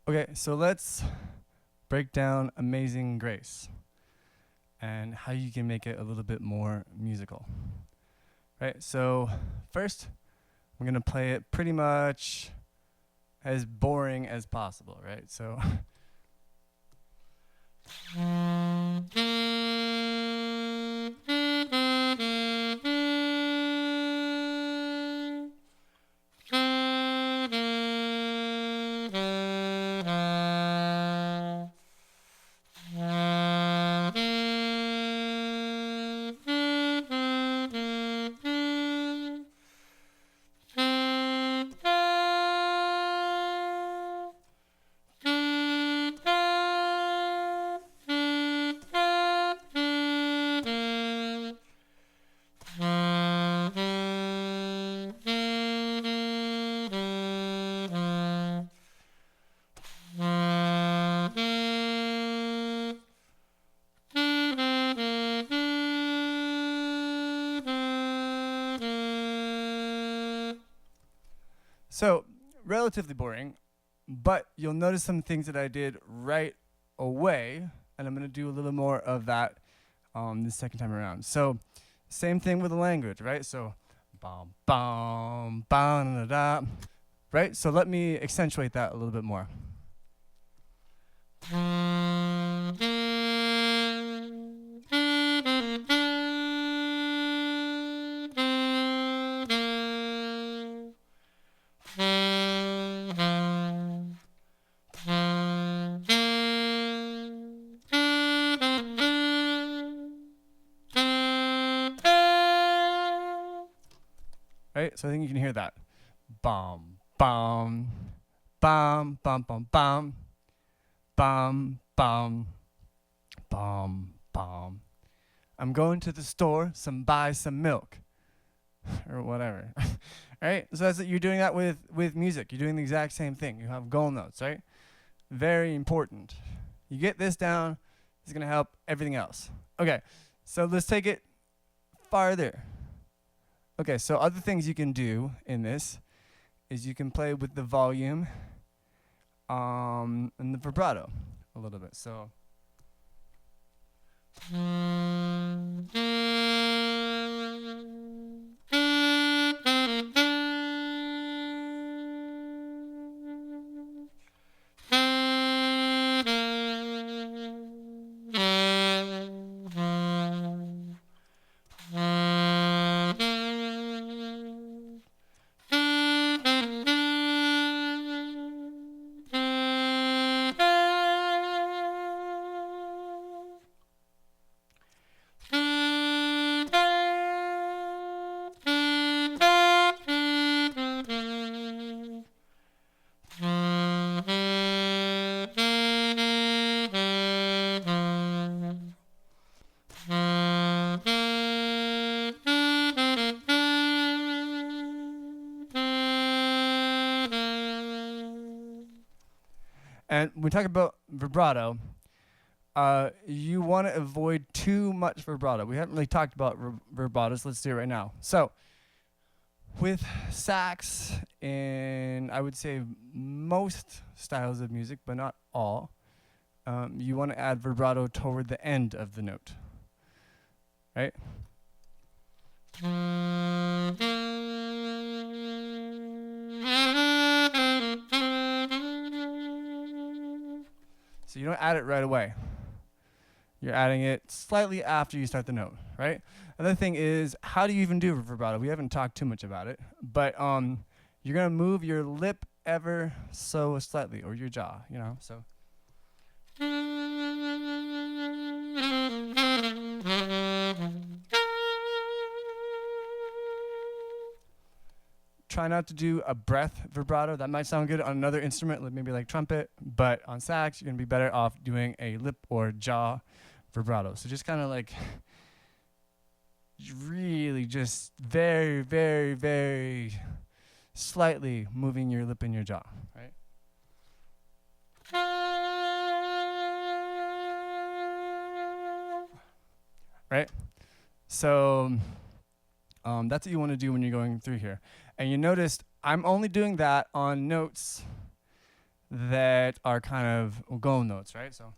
Okay, so let's break down Amazing Grace and how you can make it a little bit more musical. Right, so first, I'm gonna play it pretty much as boring as possible, right? So So, relatively boring, but you'll notice some things that I did right away, and I'm going to do a little more of that the second time around. So, same thing with the language, right? So, bum, bum, bum, da, da, right? So, let me accentuate that a little bit more. Right? So I think you can hear that. Bum, bum, bum, bum, bum, bum, bum, bum, bum, bum. I'm going to the store, buy some milk, or whatever. Right? So that's you're doing that with music. You're doing the exact same thing. You have goal notes, right? Very important. You get this down, it's gonna help everything else. Okay, so let's take it farther. Okay, so other things you can do in this is you can play with the volume and the vibrato a little bit. So and when we talk about vibrato, you want to avoid too much vibrato. We haven't really talked about vibratos. Let's do it right now. So, with sax, in I would say most styles of music, but not all, you want to add vibrato toward the end of the note, right? So you don't add it right away. You're adding it slightly after you start the note, right? Another thing is, how do you even do vibrato? We haven't talked too much about it, but you're gonna move your lip ever so slightly, or your jaw, you know, so. Try not to do a breath vibrato. That might sound good on another instrument, maybe like trumpet, but on sax, you're gonna be better off doing a lip or jaw vibrato. So just kind of like really just very, very, very slightly moving your lip and your jaw, right? Right? So that's what you want to do when you're going through here. And you noticed I'm only doing that on notes that are kind of go notes, right? So.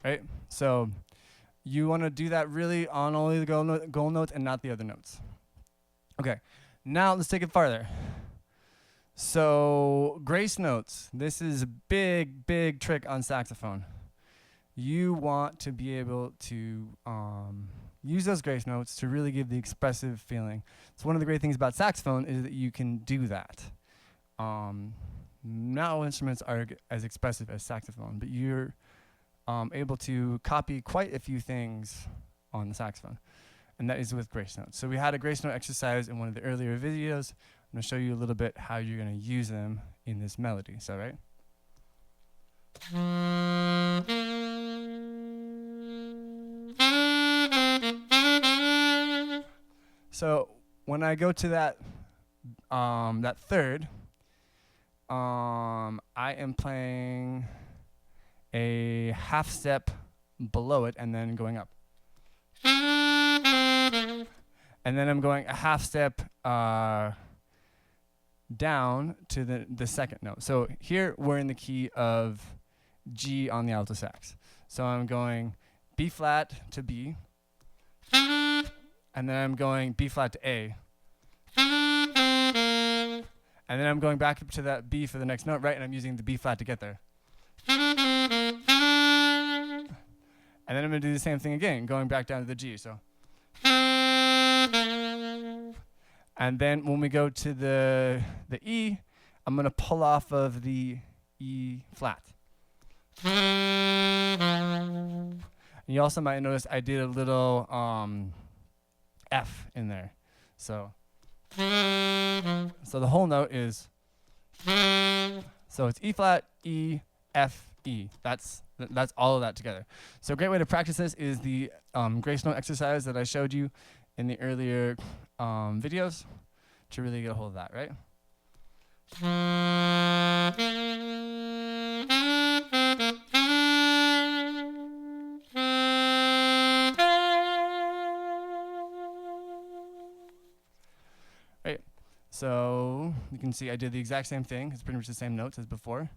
Right? So you want to do that really on only the goal notes and not the other notes. Okay, now let's take it farther. So grace notes. This is a big, big trick on saxophone. You want to be able to use those grace notes to really give the expressive feeling. So one of the great things about saxophone is that you can do that. Not all instruments are as expressive as saxophone, but you're able to copy quite a few things on the saxophone, and that is with grace notes. So we had a grace note exercise in one of the earlier videos. I'm going to show you a little bit how you're going to use them in this melody. So, right? So when I go to that that third, I am playing a half step below it and then going up. And then I'm going a half step down to the second note. So here we're in the key of G on the alto sax. So I'm going B flat to B, and then I'm going B flat to A, and then I'm going back up to that B for the next note, right? And I'm using the B flat to get there. And then I'm going to do the same thing again, going back down to the G. So, and then when we go to the E, I'm going to pull off of the E flat. And you also might notice I did a little F in there. So the whole note is, so it's E flat, E, F, E. That's all of that together. So a great way to practice this is the grace note exercise that I showed you in the earlier videos to really get a hold of that, right? Right. So you can see I did the exact same thing. It's pretty much the same notes as before.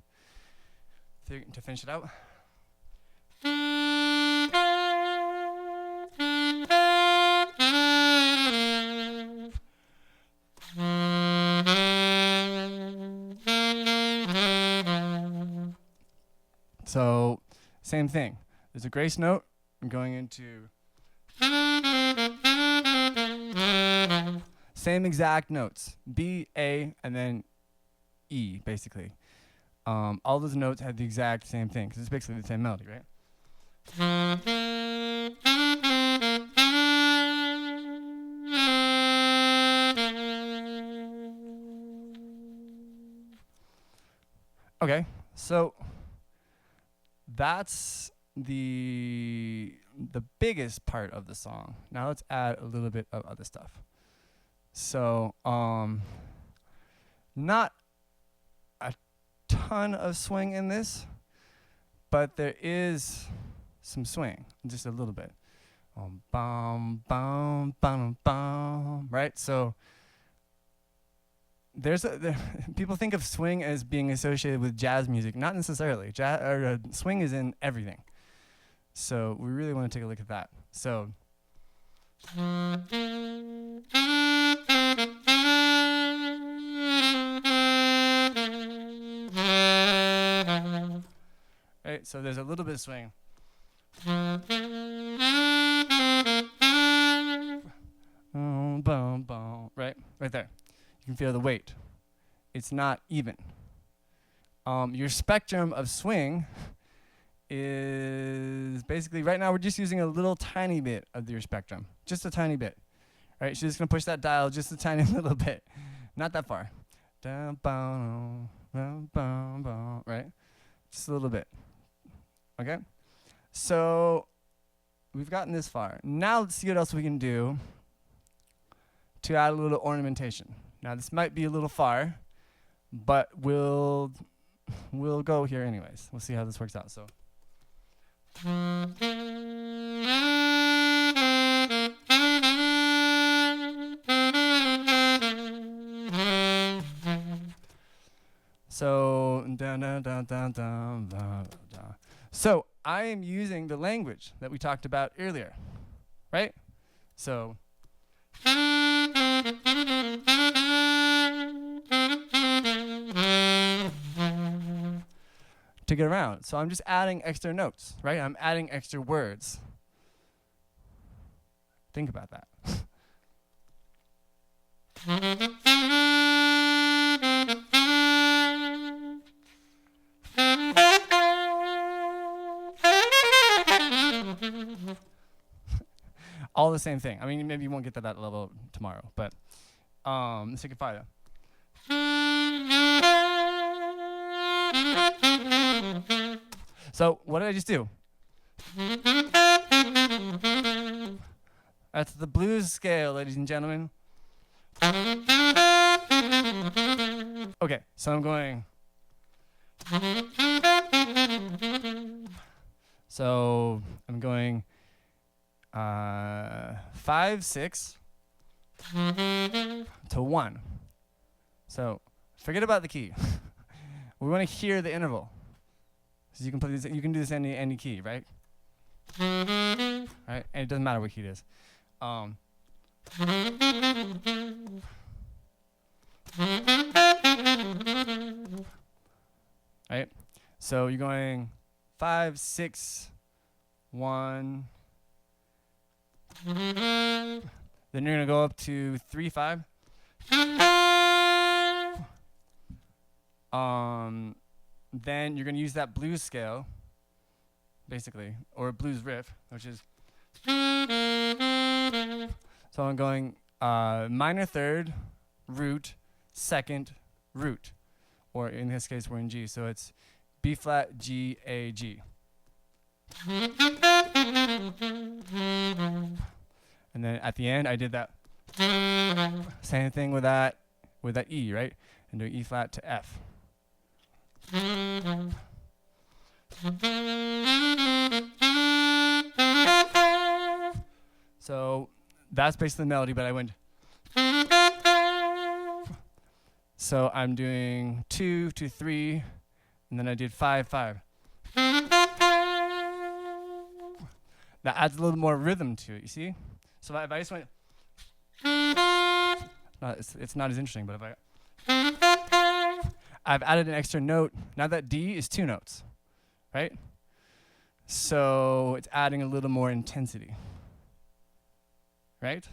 To finish it out. So same thing. There's a grace note. I'm going into same exact notes. B, A, and then E, basically. All those notes have the exact same thing, because it's basically the same melody, right? Okay, so that's the biggest part of the song. Now let's add a little bit of other stuff. So, not a ton of swing in this, but there is some swing, just a little bit. Bum, bum, bum, bum, right? So people think of swing as being associated with jazz music. Not necessarily. Swing is in everything. So we really want to take a look at that. So right, so there's a little bit of swing. Right there. You can feel the weight. It's not even. Your spectrum of swing is basically, right now we're just using a little tiny bit of your spectrum. Just a tiny bit. Right, she's just going to push that dial just a tiny little bit. Not that far. Right? Just a little bit. Okay? So we've gotten this far. Now let's see what else we can do to add a little ornamentation. Now this might be a little far, but we'll go here anyways. We'll see how this works out. So So I am using the language that we talked about earlier, right? So to get around. So I'm just adding extra notes, right? I'm adding extra words. Think about that. All the same thing. I mean, maybe you won't get to that level tomorrow, but let's take a five. So what did I just do? That's the blues scale, ladies and gentlemen. Okay, so I'm going. So I'm going 5, 6 to 1. So forget about the key. We want to hear the interval. So you can play this. You can do this any key, right? Right, and it doesn't matter what key it is. Right. So you're going 5, 6, 1. Then you're gonna go up to 3, 5. Then you're gonna use that blues scale, basically, or a blues riff, which is. So I'm going minor third, root, second, root, or in this case we're in G, so it's B flat, G, A, G. And then at the end I did that same thing with that E, right? And do E flat to F. So that's basically the melody, but I went. So I'm doing 2 to 3, and then I did 5, 5. That adds a little more rhythm to it, you see? So if I just went, it's not as interesting, but if I've added an extra note. Now that D is 2 notes, right? So it's adding a little more intensity, right?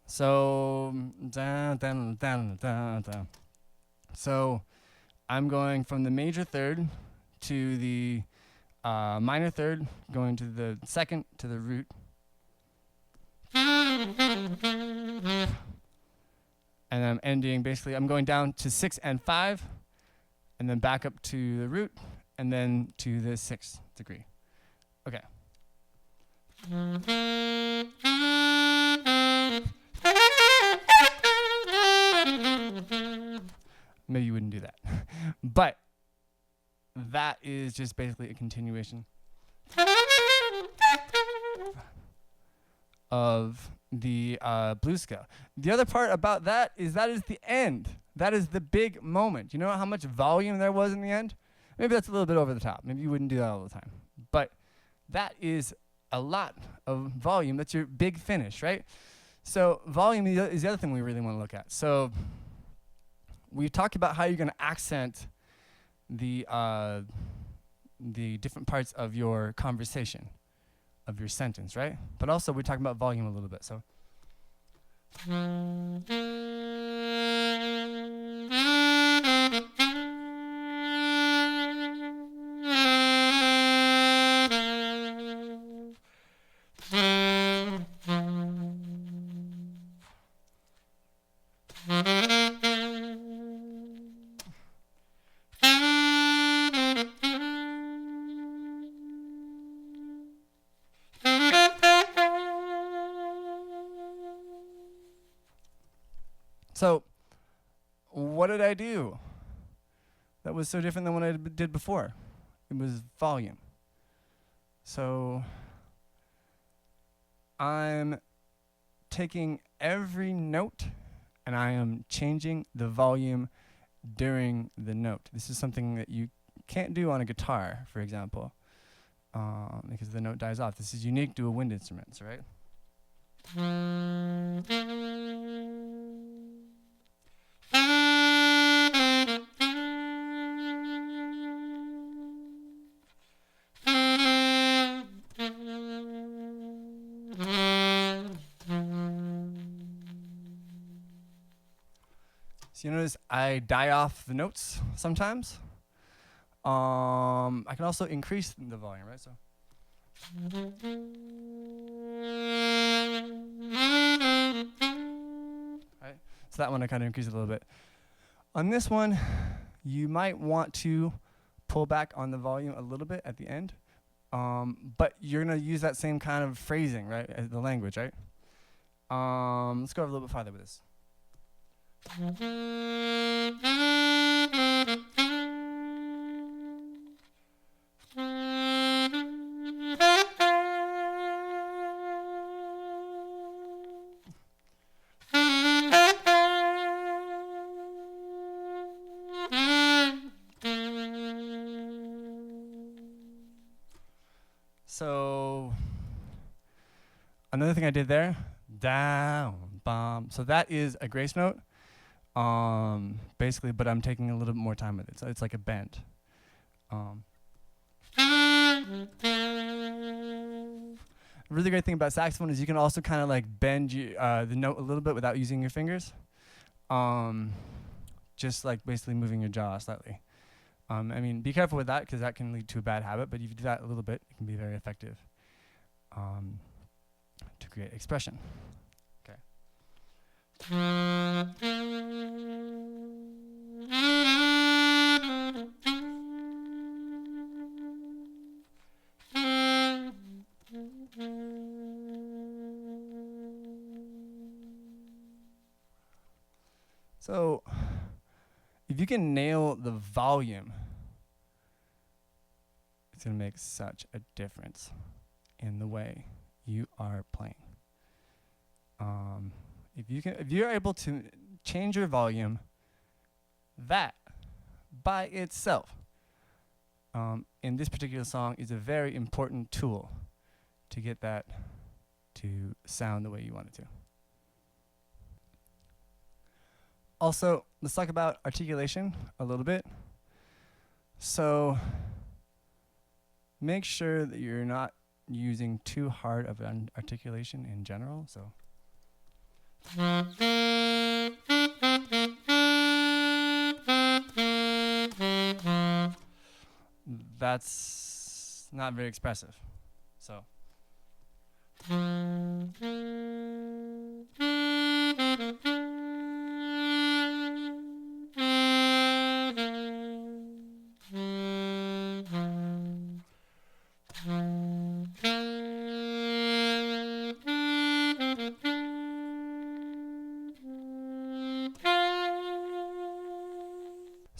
So So I'm going from the major third to the minor third, going to the second to the root. And I'm ending, basically, I'm going down to 6 and 5, and then back up to the root, and then to the 6th degree. Okay. Maybe you wouldn't do that. But that is just basically a continuation of the blues scale. The other part about that is the end. That is the big moment. You know how much volume there was in the end? Maybe that's a little bit over the top. Maybe you wouldn't do that all the time. But that is a lot of volume. That's your big finish, right? So volume is the other thing we really want to look at. So we talked about how you're going to accent the different parts of your conversation, of your sentence, right? But also we're talking about volume a little bit. So So, what did I do that was so different than what I did before? It was volume. So, I'm taking every note and I am changing the volume during the note. This is something that you can't do on a guitar, for example, because the note dies off. This is unique to a wind instrument, right? So you notice I die off the notes sometimes. I can also increase the volume, right? So. Right? So that one I kind of increase it a little bit. On this one, you might want to pull back on the volume a little bit at the end, but you're gonna use that same kind of phrasing, right? As the language, right? Let's go a little bit farther with this. So another thing I did there, down, bum. So that is a grace note, basically, but I'm taking a little bit more time with it. So it's like a bend. A really great thing about saxophone is you can also kind of like bend the note a little bit without using your fingers. Just like basically moving your jaw slightly. I mean, be careful with that because that can lead to a bad habit, but if you do that a little bit, it can be very effective to create expression. Okay. So, if you can nail the volume, it's going to make such a difference in the way you are playing. If you're able to change your volume, that by itself, in this particular song, is a very important tool to get that to sound the way you want it to. Also, let's talk about articulation a little bit. So make sure that you're not using too hard of an articulation in general. So that's not very expressive. So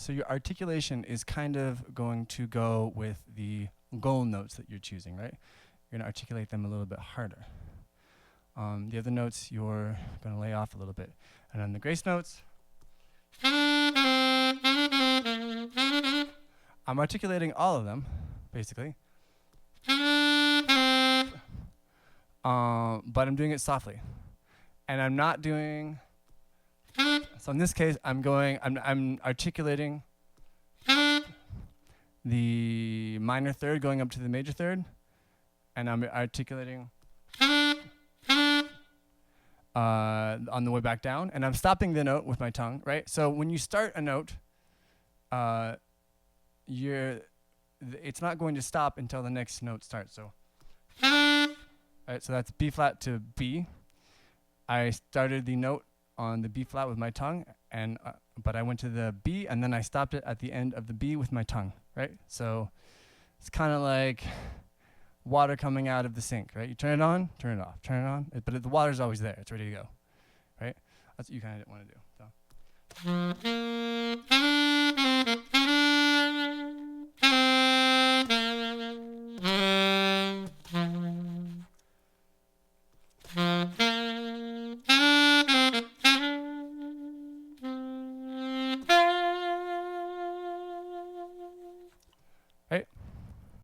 So your articulation is kind of going to go with the goal notes that you're choosing, right? You're going to articulate them a little bit harder. The other notes you're going to lay off a little bit. And on the grace notes, I'm articulating all of them, basically. But I'm doing it softly. And I'm not doing... So in this case, I'm articulating the minor third going up to the major third, and I'm articulating on the way back down, and I'm stopping the note with my tongue, right? So when you start a note, it's not going to stop until the next note starts. So, right, so that's B flat to B. I started the note on the B flat with my tongue, and but I went to the B, and then I stopped it at the end of the B with my tongue, right? So it's kind of like water coming out of the sink, right? You turn it on, turn it off, turn it on, but the water's always there. It's ready to go, right? That's what you kind of want to do. So.